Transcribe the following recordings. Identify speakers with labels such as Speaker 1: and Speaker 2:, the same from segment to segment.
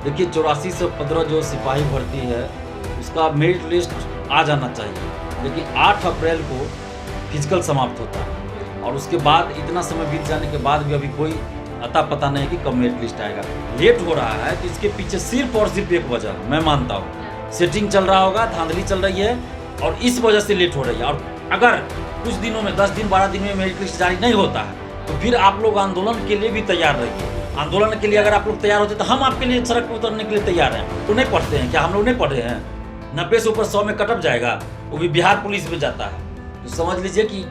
Speaker 1: देखिए 8415 जो सिपाही भर्ती है उसका मेरिट लिस्ट आ जाना चाहिए, लेकिन 8 अप्रैल को फिजिकल समाप्त होता है और उसके बाद इतना समय बीत जाने के बाद भी अभी कोई अता पता नहीं है कि कब मेरिट लिस्ट आएगा। लेट हो रहा है तो इसके पीछे सिर्फ और सिर्फ एक वजह मैं मानता हूँ, सेटिंग चल रहा होगा, धांधली चल रही है और इस वजह से लेट हो रही है। और अगर कुछ दिनों में 10 दिन 12 दिन में मेरिट लिस्ट जारी नहीं होता है तो फिर आप लोग आंदोलन के लिए भी तैयार रहिए। आंदोलन के लिए अगर आप लोग तैयार होते तो हम आपके लिए सड़क पर उतरने के लिए तैयार हैं। तो नहीं पढ़ते हैं क्या? हम लोग नहीं पढ़े हैं? 90 से ऊपर 100 में कटअप जाएगा, वो भी बिहार पुलिस में जाता है। तो समझ लीजिए कि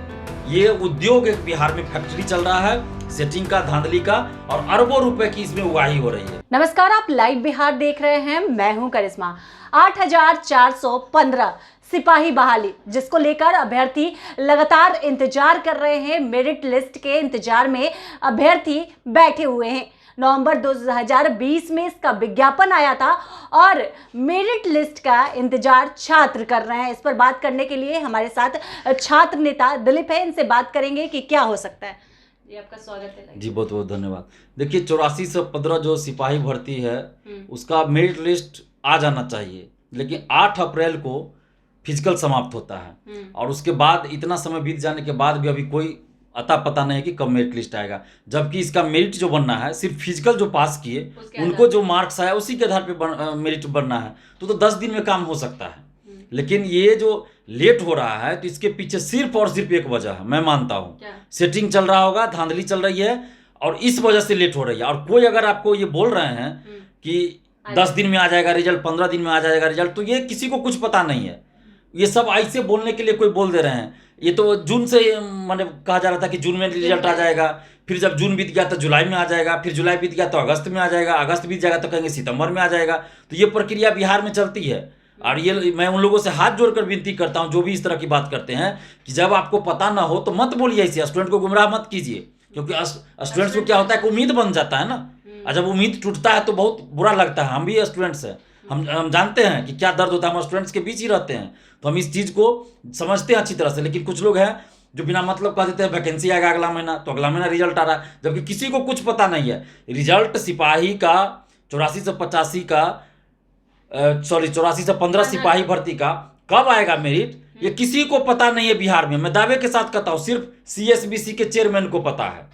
Speaker 1: ये उद्योग एक बिहार में फैक्ट्री चल रहा है, सेटिंग का, धांधली का, और अरबों रुपए की इसमें उगाही हो रही है।
Speaker 2: नमस्कार, आप लाइव बिहार देख रहे हैं, मैं हूं करिश्मा। 8415 सिपाही बहाली जिसको लेकर अभ्यर्थी लगातार इंतजार कर रहे हैं, मेरिट लिस्ट के इंतजार में अभ्यर्थी बैठे हुए हैं। नवंबर 2020 में इसका विज्ञापन आया था और मेरिट लिस्ट का इंतजार छात्र कर रहे हैं। इस पर बात करने के लिए हमारे साथ छात्र नेता दिलीप है, इनसे बात करेंगे कि क्या हो सकता है। जी, आपका स्वागत है।
Speaker 1: जी, बहुत बहुत धन्यवाद। देखिए 8415 जो सिपाही भर्ती है उसका मेरिट लिस्ट आ जाना चाहिए, लेकिन 8 अप्रैल को फिजिकल समाप्त होता है और उसके बाद इतना समय बीत जाने के बाद भी अभी कोई अता पता नहीं है कि कब मेरिट लिस्ट आएगा। जबकि इसका मेरिट जो बनना है सिर्फ फिजिकल जो पास किए उनको जो मार्क्स आया उसी के आधार पे मेरिट बनना है, तो 10 दिन में काम हो सकता है। लेकिन ये जो लेट हो रहा है तो इसके पीछे सिर्फ और सिर्फ एक वजह है मैं मानता हूँ, सेटिंग चल रहा होगा, धांधली चल रही है और इस वजह से लेट हो रही है। और कोई अगर आपको ये बोल रहे हैं कि 10 दिन में आ जाएगा रिजल्ट, 15 दिन में आ जाएगा रिजल्ट, तो ये किसी को कुछ पता नहीं है। ये सब ऐसे बोलने के लिए कोई बोल दे रहे हैं। ये तो जून से मैंने कहा जा रहा था कि जून में रिजल्ट आ जाएगा, फिर जब जून बीत गया तो जुलाई में आ जाएगा, फिर जुलाई बीत गया तो अगस्त में आ जाएगा, अगस्त बीत जाएगा तो कहेंगे सितंबर में आ जाएगा। तो ये प्रक्रिया बिहार में चलती है। और ये मैं उन लोगों से हाथ जोड़कर विनती करता हूं जो भी इस तरह की बात करते हैं कि जब आपको पता ना हो तो मत बोलिए, ऐसे स्टूडेंट को गुमराह मत कीजिए, क्योंकि स्टूडेंट्स को क्या होता है कि उम्मीद बन जाता है ना, और जब उम्मीद टूटता है तो बहुत बुरा लगता है। हम भी स्टूडेंट्स हैं, हम जानते हैं कि क्या दर्द होता है, हम स्टूडेंट्स के बीच ही रहते हैं तो हम इस चीज़ को समझते हैं अच्छी तरह से। लेकिन कुछ लोग हैं जो बिना मतलब कह देते हैं वैकेंसी आएगा अगला महीना, तो अगला महीना रिजल्ट आ रहा है, जबकि किसी को कुछ पता नहीं है। रिजल्ट सिपाही का 8485 का 8415 सिपाही भर्ती का कब आएगा मेरिट, ये किसी को पता नहीं है बिहार में। मैं दावे के साथ कहता हूँ सिर्फ CSBC के चेयरमैन को पता है,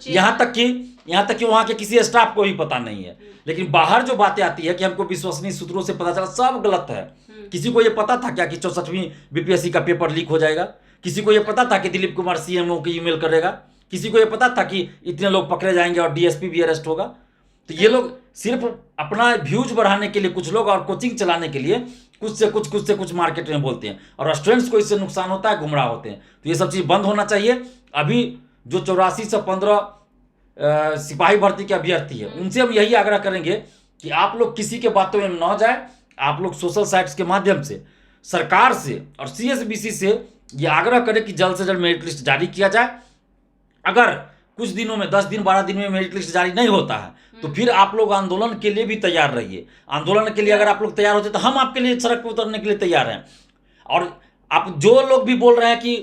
Speaker 1: यहाँ तक कि वहाँ के किसी स्टाफ को भी पता नहीं है। लेकिन बाहर जो बातें आती है कि हमको विश्वसनीय सूत्रों से पता चला, सब गलत है। किसी को ये पता था क्या कि 64वीं BPSC का पेपर लीक हो जाएगा? किसी को ये पता था कि दिलीप कुमार CMO की ईमेल करेगा? किसी को ये पता था कि इतने लोग पकड़े जाएंगे और DSP भी अरेस्ट होगा? तो ये लोग सिर्फ अपना व्यूज बढ़ाने के लिए कुछ लोग और कोचिंग चलाने के लिए कुछ से कुछ मार्केट में बोलते हैं और स्टूडेंट्स को इससे नुकसान होता है, गुमराह होते हैं। तो ये सब चीज़ बंद होना चाहिए। अभी जो 8415 सिपाही भर्ती के अभ्यर्थी है उनसे हम यही आग्रह करेंगे कि आप लोग किसी के बातों में न जाए। आप लोग सोशल साइट्स के माध्यम से सरकार से और CSBC से ये आग्रह करें कि जल्द से जल्द मेरिट लिस्ट जारी किया जाए। अगर कुछ दिनों में 10 दिन 12 दिन में मेरिट लिस्ट जारी नहीं होता है तो फिर आप लोग आंदोलन के लिए भी तैयार रहिए। आंदोलन के लिए अगर आप लोग तैयार होते तो हम आपके लिए सड़क पर उतरने के लिए तैयार हैं। और आप जो लोग भी बोल रहे हैं कि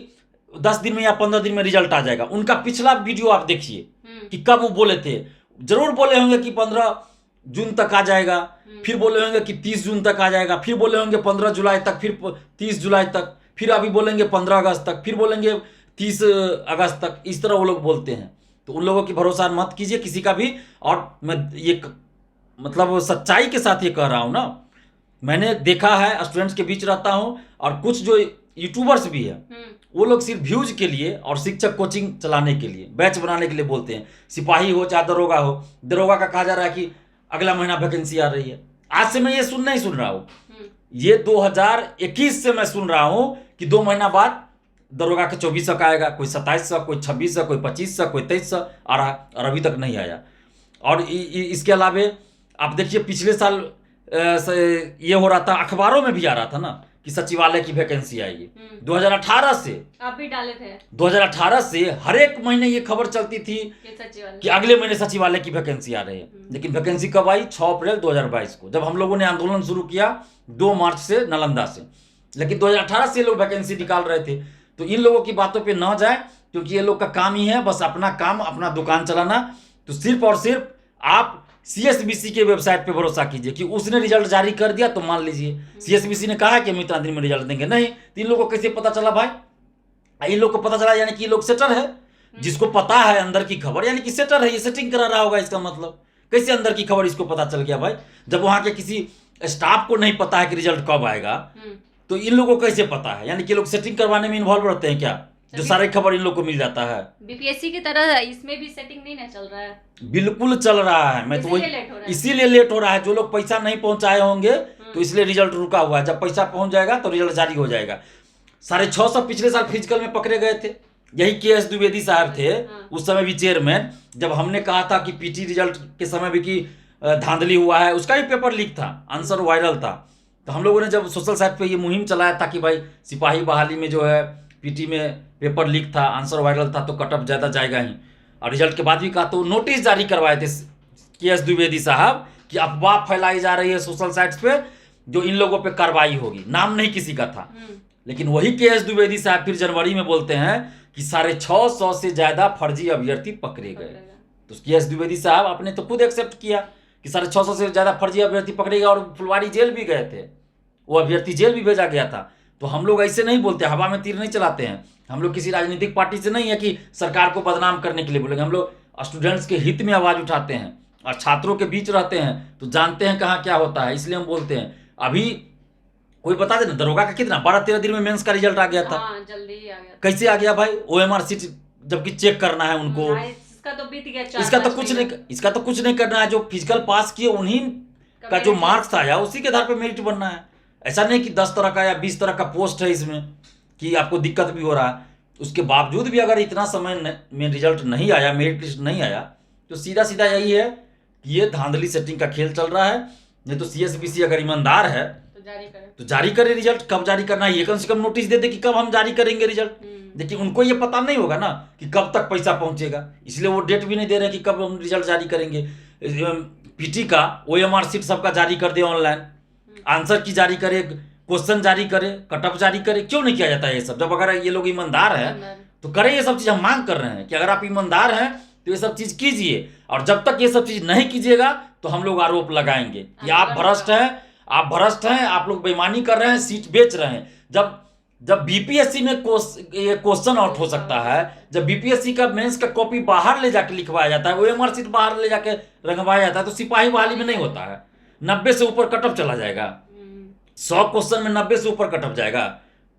Speaker 1: 10 दिन में या 15 दिन में रिजल्ट आ जाएगा, उनका पिछला वीडियो आप देखिए कि कब वो बोले थे। जरूर बोले होंगे कि 15 जून तक आ जाएगा, फिर बोले होंगे कि 30 जून तक आ जाएगा, फिर बोले होंगे 15 जुलाई तक, फिर 30 जुलाई तक, फिर अभी बोलेंगे 15 अगस्त तक, फिर बोलेंगे 30 अगस्त तक। इस तरह वो लोग बोलते हैं, तो उन लोगों की भरोसा मत कीजिए किसी का भी। और मैं ये मतलब सच्चाई के साथ ये कह रहा हूँ ना, मैंने देखा है, स्टूडेंट्स के बीच रहता हूँ और कुछ जो यूट्यूबर्स भी है वो लोग सिर्फ व्यूज के लिए और शिक्षक कोचिंग चलाने के लिए, बैच बनाने के लिए बोलते हैं। सिपाही हो चाहे दरोगा हो, दरोगा का कहा जा रहा है कि अगला महीना वैकेंसी आ रही है। आज से मैं ये नहीं सुन रहा हूँ, ये 2021 से मैं सुन रहा हूँ कि 2 महीना बाद दरोगा के 2400 का आएगा, कोई 2700, कोई 2600, कोई 2500, कोई 2300 आ रहा और अभी तक नहीं आया। और इसके अलावे आप देखिए पिछले साल ये हो रहा था, अखबारों में भी आ रहा था ना कि सचिवालय की वैकेंसी आएगी। 2018 से
Speaker 2: आप भी डाले थे,
Speaker 1: 2018 से हर एक महीने ये खबर चलती थी कि अगले महीने सचिवालय की वैकेंसी आ रही है। लेकिन वैकेंसी कब आई? 6 अप्रैल 2022 को, जब हम लोगों ने आंदोलन शुरू किया 2 मार्च से नालंदा से। लेकिन 2018 से लोग वैकेंसी निकाल रहे थे। तो इन लोगों की बातों पे ना जाए, क्योंकि ये लोग का काम ही है बस अपना काम, अपना दुकान चलाना। तो सिर्फ और सिर्फ आप सीएसबीसी के वेबसाइट पे भरोसा कीजिए कि उसने रिजल्ट जारी कर दिया तो मान लीजिए सीएसबीसी ने कहा है कि हम इतना दिन में रिजल्ट देंगे, नहीं तो इन लोगों को कैसे पता चला भाई? इन लोग को पता चला यानी कि ये लोग सेटर है, जिसको पता है अंदर की खबर यानी कि सेटर है, ये सेटिंग करा रहा होगा। इसका मतलब कैसे अंदर की खबर इसको पता चल गया भाई? जब वहां के किसी स्टाफ को नहीं पता है कि रिजल्ट कब आएगा तो इन लोगों को कैसे पता है? यानी कि लोग सेटिंग करवाने में इन्वॉल्व रहते हैं क्या, जो सारी खबर इन लोग को मिल जाता है?
Speaker 2: बीपीएससी की तरह इसमें भी सेटिंग नहीं ना चल रहा है?
Speaker 1: बिल्कुल चल रहा है। मैं तो वही इसीलिए लेट हो रहा है। जो लोग पैसा नहीं पहुंचाए होंगे तो इसलिए रिजल्ट रुका हुआ है। जब पैसा पहुंच जाएगा तो रिजल्ट जारी हो जाएगा। 650 पिछले साल फिजिकल में पकड़े गए थे, यही के.एस. द्विवेदी साहब थे उस समय भी चेयरमैन। जब हमने कहा था कि पीटी रिजल्ट के समय भी कि धांधली हुआ है, उसका भी पेपर लीक था, आंसर वायरल था, तो हम लोगों ने जब सोशल साइट पे ये मुहिम चलाया था कि भाई सिपाही बहाली में जो है पीटी में पेपर लीक था, आंसर वायरल था तो कटअप ज़्यादा जाएगा ही। और रिजल्ट के बाद भी कहा तो नोटिस जारी करवाए थे के.एस. द्विवेदी साहब कि अफवाह फैलाई जा रही है सोशल साइट्स पे, जो इन लोगों पे कार्रवाई होगी। नाम नहीं किसी का था, लेकिन वही के.एस. द्विवेदी साहब फिर जनवरी में बोलते हैं कि 650 से ज़्यादा फर्जी अभ्यर्थी पकड़े गए। तो के.एस. द्विवेदी साहब आपने तो खुद एक्सेप्ट किया कि 650 से ज़्यादा फर्जी अभ्यर्थी पकड़े गए और फुलवारी जेल भी गए थे, वो अभ्यर्थी जेल भी भेजा गया था। तो हम लोग ऐसे नहीं बोलते, हवा में तीर नहीं चलाते हैं। हम लोग किसी राजनीतिक पार्टी से नहीं है कि सरकार को बदनाम करने के लिए बोलेंगे। हम लोग स्टूडेंट्स के हित में आवाज़ उठाते हैं और छात्रों के बीच रहते हैं तो जानते हैं कहाँ क्या होता है, इसलिए हम बोलते हैं। अभी कोई बता देना, दरोगा का कितना 12-13 दिन में मेंस का रिजल्ट आ गया था।
Speaker 2: जल्दी ही आ गया।
Speaker 1: कैसे आ गया भाई? ओएमआर सीट जबकि चेक करना है उनको,
Speaker 2: इसका तो बीत गया,
Speaker 1: इसका तो कुछ नहीं करना है। जो फिजिकल पास किए उन्हीं का जो मार्क्स आया उसी के आधार पर मेरिट बनना है। ऐसा नहीं कि 10 तरह का या 20 तरह का पोस्ट है इसमें कि आपको दिक्कत भी हो रहा है। उसके बावजूद भी अगर इतना समय में रिजल्ट नहीं आया, मेरिट लिस्ट नहीं आया, तो सीधा सीधा यही है कि ये धांधली सेटिंग का खेल चल रहा है। नहीं तो सीएसबीसी अगर ईमानदार है तो जारी करे रिजल्ट। कब जारी करना है ये कम से कम नोटिस दे दे कि कब हम जारी करेंगे रिजल्ट। लेकिन उनको ये पता नहीं होगा ना कि कब तक पैसा पहुंचेगा, इसलिए वो डेट भी नहीं दे रहे कि कब हम रिजल्ट जारी करेंगे। पीटी का ओएमआर सीट सबका जारी कर दे, ऑनलाइन आंसर की जारी करे, क्वेश्चन जारी करे, कटअप जारी करे। क्यों नहीं किया जाता है ये सब? जब अगर ये लोग ईमानदार हैं तो करें ये सब चीज़। हम मांग कर रहे हैं कि अगर आप ईमानदार हैं तो ये सब चीज़ कीजिए, और जब तक ये सब चीज़ नहीं कीजिएगा तो हम लोग आरोप लगाएंगे कि आप भ्रष्ट हैं, आप लोग बेईमानी कर रहे हैं, सीट बेच रहे हैं। जब बीपीएससी में ये क्वेश्चन आउट हो सकता है, जब बीपीएससी का मेंस का कॉपी बाहर ले जाके लिखवाया जाता है, ओएमआर सीट बाहर ले जाके रंगवाया जाता है, तो सिपाही बहाली में नहीं होता है। 90 से ऊपर कटअप चला जाएगा, 100 क्वेश्चन में 90 से ऊपर कटअप जाएगा।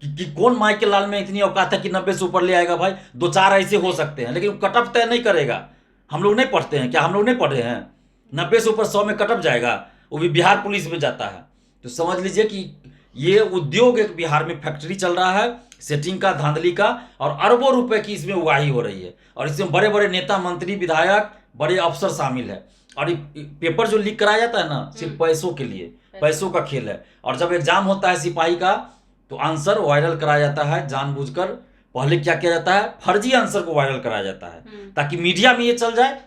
Speaker 1: कि कौन माई के लाल में इतनी औकात है कि 90 से ऊपर ले आएगा भाई? 2-4 ऐसे हो सकते हैं, लेकिन कटअप तय नहीं करेगा। हम लोग नहीं पढ़ते हैं क्या? हम लोग नहीं पढ़े हैं? 90 से ऊपर 100 में कटअप जाएगा, वो भी बिहार पुलिस में जाता है। तो समझ लीजिए कि ये उद्योग एक बिहार में फैक्ट्री चल रहा है सेटिंग का, धांधली का, और अरबों रुपए की इसमें उगाही हो रही है। और इसमें बड़े बड़े नेता, मंत्री, विधायक, बड़े अफसर शामिल है। और पेपर जो लीक कराया जाता है ना, सिर्फ पैसों के लिए, पैसों का खेल है। और जब एग्जाम होता है सिपाही का तो आंसर वायरल कराया जाता है जानबूझकर। पहले क्या किया जाता है? फर्जी आंसर को वायरल कराया जाता है ताकि मीडिया में ये चल जाए,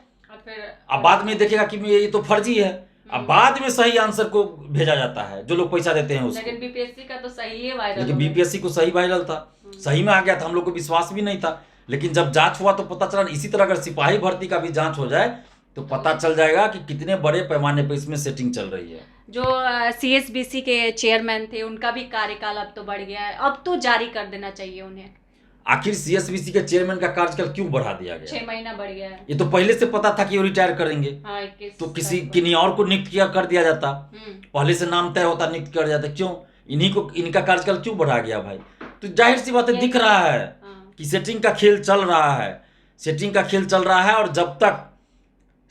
Speaker 1: अब बाद में देखेगा कि ये तो फर्जी है। अब बाद में सही आंसर को भेजा जाता है जो लोग पैसा देते हैं उसको।
Speaker 2: लेकिन बीपीएससी का तो सही है वायरल,
Speaker 1: लेकिन बीपीएससी को सही वायरल था, सही में आ गया था, हम लोग को विश्वास भी नहीं था। लेकिन जब जांच हुआ तो पता चला। इसी तरह अगर सिपाही भर्ती का भी जांच हो जाए तो पता चल जाएगा कि कितने बड़े पैमाने पर इसमें सेटिंग चल रही है।
Speaker 2: जो सीएसबीसी के चेयरमैन थे उनका भी कार्यकाल अब तो बढ़ गया है, अब तो जारी कर देना चाहिए उन्हें।
Speaker 1: आखिर सीएसबीसी के चेयरमैन का कार्यकाल क्यों बढ़ा दिया गया?
Speaker 2: 6 महीना बढ़ गया है।
Speaker 1: ये तो पहले से पता था कि वो रिटायर करेंगे।
Speaker 2: हाँ,
Speaker 1: तो किन्हीं और को नियुक्त किया कर दिया जाता, पहले से नाम तय होता, नियुक्त कर जाता। क्यों इनका कार्यकाल क्यों बढ़ा गया भाई? तो जाहिर सी बात है, दिख रहा है कि सेटिंग का खेल चल रहा है, सेटिंग का खेल चल रहा है। और जब तक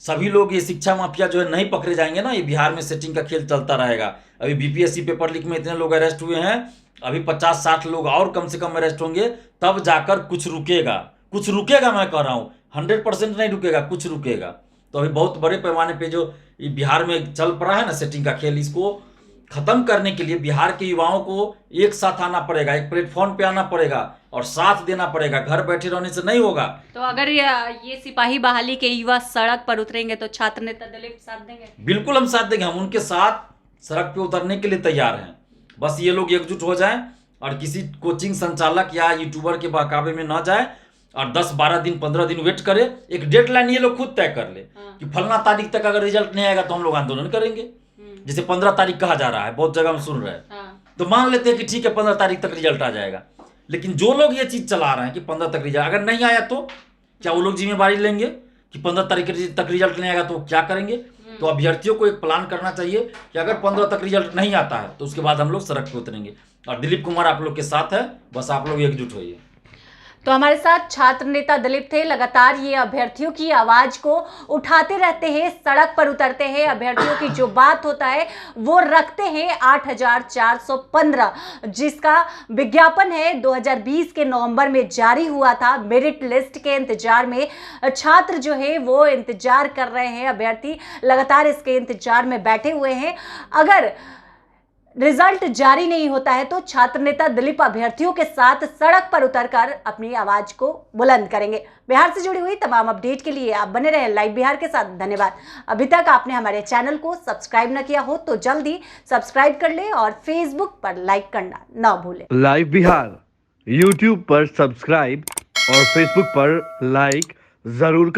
Speaker 1: सभी लोग ये शिक्षा माफिया जो है नहीं पकड़े जाएंगे ना, ये बिहार में सेटिंग का खेल चलता रहेगा। अभी बीपीएससी पेपर लीक में इतने लोग अरेस्ट हुए हैं, अभी 50-60 लोग और कम से कम अरेस्ट होंगे, तब जाकर कुछ रुकेगा। कुछ रुकेगा, मैं कह रहा हूँ, 100% नहीं रुकेगा, कुछ रुकेगा। तो अभी बहुत बड़े पैमाने पे जो बिहार में चल पड़ा है ना सेटिंग का खेल, इसको खत्म करने के लिए बिहार के युवाओं को एक साथ आना पड़ेगा, एक प्लेटफॉर्म पे आना पड़ेगा और साथ देना पड़ेगा। घर बैठे रहने से नहीं होगा।
Speaker 2: तो अगर ये सिपाही बहाली के युवा सड़क पर उतरेंगे तो छात्र नेता दिलीप साथ देंगे?
Speaker 1: बिल्कुल हम साथ देंगे, हम उनके साथ सड़क पे उतरने के लिए तैयार हैं। बस ये लोग एकजुट हो जाएं और किसी कोचिंग संचालक या यूट्यूबर के बहकावे में ना जाए और 10-12 दिन 15 दिन वेट करे। एक डेडलाइन ये लोग खुद तय कर ले कि फलना तारीख तक अगर रिजल्ट नहीं आएगा तो हम लोग आंदोलन करेंगे। जैसे 15 तारीख कहा जा रहा है, बहुत जगह में सुन रहे हैं, तो मान लेते हैं कि ठीक है 15 तारीख तक रिजल्ट आ जाएगा। लेकिन जो लोग ये चीज चला रहे हैं कि 15 तक रिजल्ट, अगर नहीं आया तो क्या वो लोग जिम्मेवारी लेंगे कि 15 तारीख तक रिजल्ट नहीं आएगा तो क्या करेंगे? तो अभ्यर्थियों को एक प्लान करना चाहिए कि अगर 15 तक रिजल्ट नहीं आता है तो उसके बाद हम लोग सड़क पे उतरेंगे। और दिलीप कुमार आप लोग के साथ है, बस आप लोग एकजुट होइए।
Speaker 2: तो हमारे साथ छात्र नेता दिलीप थे। लगातार ये अभ्यर्थियों की आवाज को उठाते रहते हैं, सड़क पर उतरते हैं, अभ्यर्थियों की जो बात होता है वो रखते हैं। 8,415 जिसका विज्ञापन है 2020 के नवंबर में जारी हुआ था। मेरिट लिस्ट के इंतजार में छात्र जो है वो इंतजार कर रहे हैं, अभ्यर्थी लगातार इसके इंतजार में बैठे हुए हैं। अगर रिजल्ट जारी नहीं होता है तो छात्र नेता दिलीप अभ्यर्थियों के साथ सड़क पर उतरकर अपनी आवाज को बुलंद करेंगे। बिहार से जुड़ी हुई तमाम अपडेट के लिए आप बने रहे लाइव बिहार के साथ। धन्यवाद। अभी तक आपने हमारे चैनल को सब्सक्राइब न किया हो तो जल्दी सब्सक्राइब कर ले और फेसबुक पर लाइक करना न भूलें।
Speaker 3: लाइव बिहार यूट्यूब पर सब्सक्राइब और फेसबुक पर लाइक जरूर